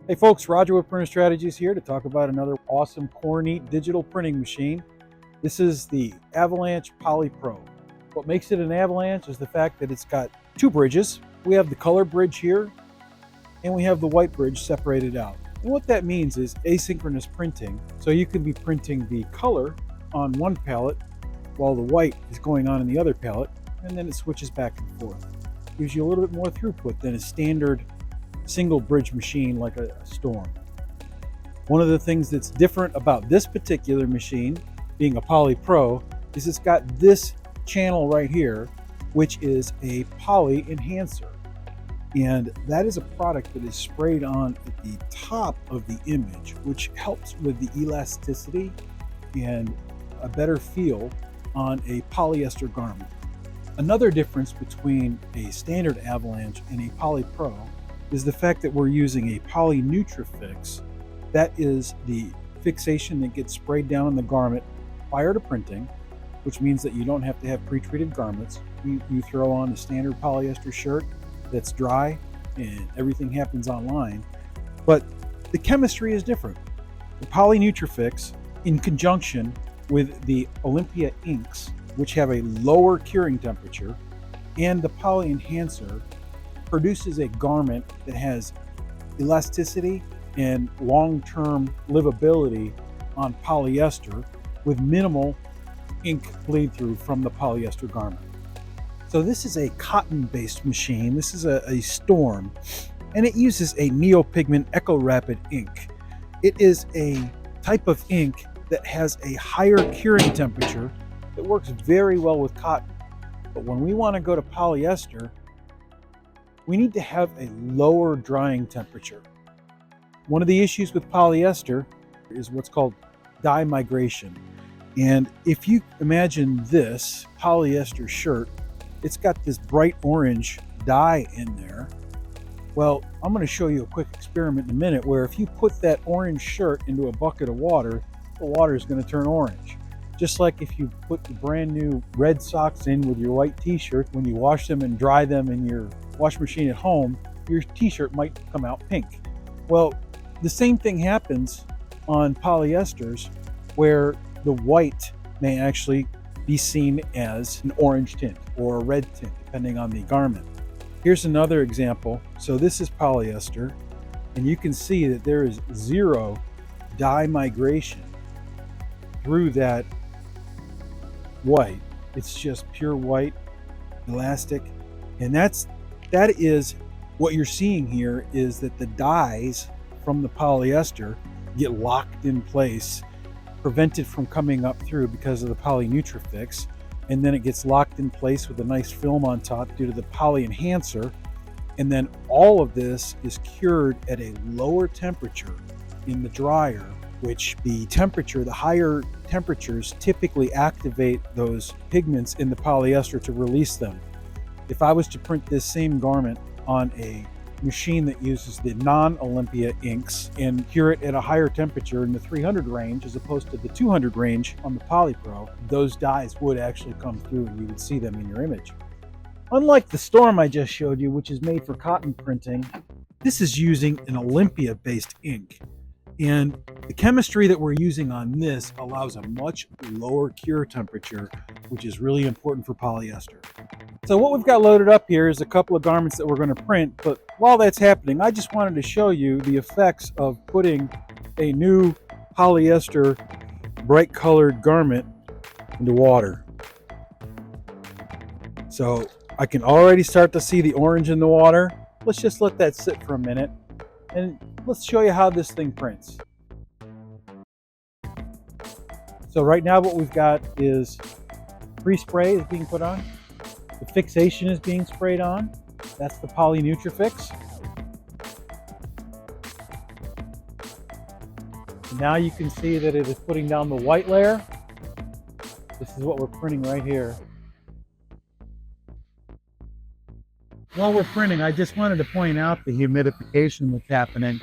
Hey folks, Roger with Printer Strategies here to talk about another awesome Kornit digital printing machine. This is the Avalanche Poly Pro. What makes it an Avalanche is the fact that it's got two bridges. We have the color bridge here and we have the white bridge separated out. And what that means is asynchronous printing. So you can be printing the color on one palette while the white is going on in the other palette, and then it switches back and forth. Gives you a little bit more throughput than a standard single bridge machine like a Storm. One of the things that's different about this particular machine, being a Poly Pro, is it's got this channel right here, which is a poly enhancer. And that is a product that is sprayed on at the top of the image, which helps with the elasticity and a better feel on a polyester garment. Another difference between a standard Avalanche and a Poly Pro is the fact that we're using a poly NutriFix. That is the fixation that gets sprayed down on the garment prior to printing, which means that you don't have to have pre-treated garments. You throw on a standard polyester shirt that's dry and everything happens online. But the chemistry is different. The poly NutriFix, in conjunction with the Olympia inks, which have a lower curing temperature, and the poly enhancer, produces a garment that has elasticity and long-term livability on polyester with minimal ink bleed through from the polyester garment. So this is a cotton-based machine. This is a Storm, and it uses a Neopigment Eco Rapid ink. It is a type of ink that has a higher curing temperature that works very well with cotton. But when we want to go to polyester, we need to have a lower drying temperature. One of the issues with polyester is what's called dye migration. And if you imagine this polyester shirt, it's got this bright orange dye in there. Well, I'm going to show you a quick experiment in a minute where if you put that orange shirt into a bucket of water, the water is going to turn orange. Just like if you put the brand new red socks in with your white t-shirt, when you wash them and dry them in your wash machine at home, your t-shirt might come out pink. Well, the same thing happens on polyesters where the white may actually be seen as an orange tint or a red tint, depending on the garment. Here's another example. So this is polyester, and you can see that there is zero dye migration through that white. It's just pure white, elastic, and that is what you're seeing here, is that the dyes from the polyester get locked in place, prevented from coming up through because of the poly NutriFix, and then it gets locked in place with a nice film on top due to the poly enhancer. And then all of this is cured at a lower temperature in the dryer, which the higher temperatures typically activate those pigments in the polyester to release them. If I was to print this same garment on a machine that uses the non-Olympia inks and cure it at a higher temperature in the 300 range as opposed to the 200 range on the Poly Pro, those dyes would actually come through and you would see them in your image. Unlike the Storm I just showed you, which is made for cotton printing, this is using an Olympia-based ink. And the chemistry that we're using on this allows a much lower cure temperature, which is really important for polyester. So what we've got loaded up here is a couple of garments that we're going to print, but while that's happening, I just wanted to show you the effects of putting a new polyester bright colored garment into water. So I can already start to see the orange in the water. Let's just let that sit for a minute and let's show you how this thing prints. So right now what we've got is pre-spray is being put on. The fixation is being sprayed on. That's the poly NutriFix. Now you can see that it is putting down the white layer. This is what we're printing right here. While we're printing, I just wanted to point out the humidification that's happening.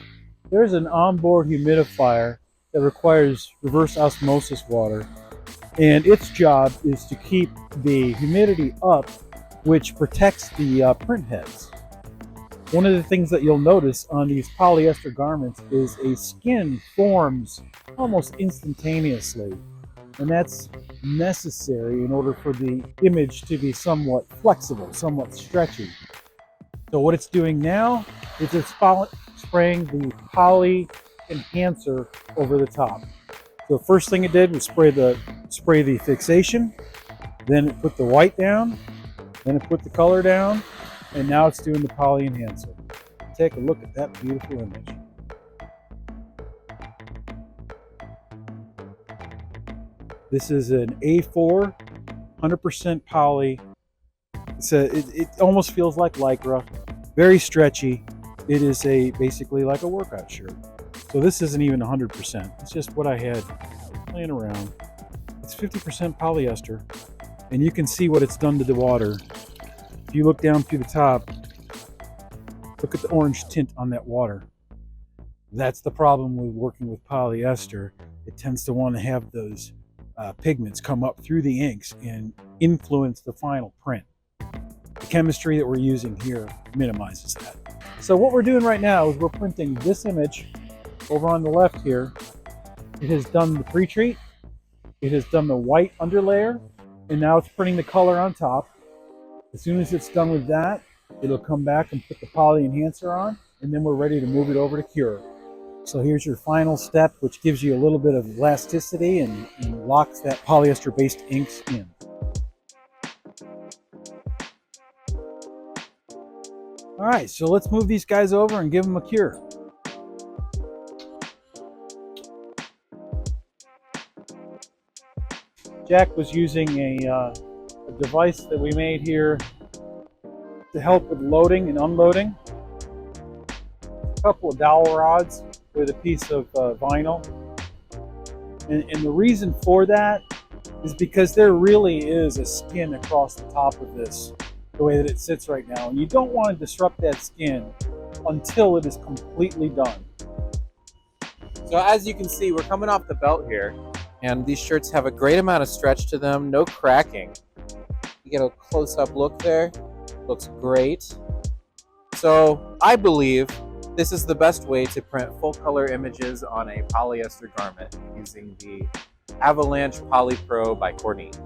There's an onboard humidifier that requires reverse osmosis water, and its job is to keep the humidity up, which protects the print heads. One of the things that you'll notice on these polyester garments is a skin forms almost instantaneously, and that's necessary in order for the image to be somewhat flexible, somewhat stretchy. So what it's doing now is it's spraying the poly enhancer over the top. So the first thing it did was spray the fixation, then it put the white down, then it put the color down, and now it's doing the poly enhancer. Take a look at that beautiful image. This is an A4, 100% poly. It almost feels like Lycra, very stretchy. It is basically like a workout shirt. So this isn't even 100%. It's just what I had laying around. It's 50% polyester, and you can see what it's done to the water. If you look down through the top, look at the orange tint on that water. That's the problem with working with polyester. It tends to want to have those pigments come up through the inks and influence the final print. The chemistry that we're using here minimizes that. So what we're doing right now is we're printing this image over on the left here. It has done the pre-treat, it has done the white underlayer, and now it's printing the color on top. As soon as it's done with that, it'll come back and put the poly enhancer on, and then we're ready to move it over to cure. So here's your final step, which gives you a little bit of elasticity and locks that polyester-based inks in. All right, so let's move these guys over and give them a cure. Jack was using a device that we made here to help with loading and unloading. A couple of dowel rods with a piece of vinyl. And the reason for that is because there really is a skin across the top of this, the way that it sits right now. And you don't want to disrupt that skin until it is completely done. So as you can see, we're coming off the belt here, and these shirts have a great amount of stretch to them, no cracking. You get a close-up look there, looks great. So I believe this is the best way to print full color images on a polyester garment using the Avalanche Poly Pro by Kornit.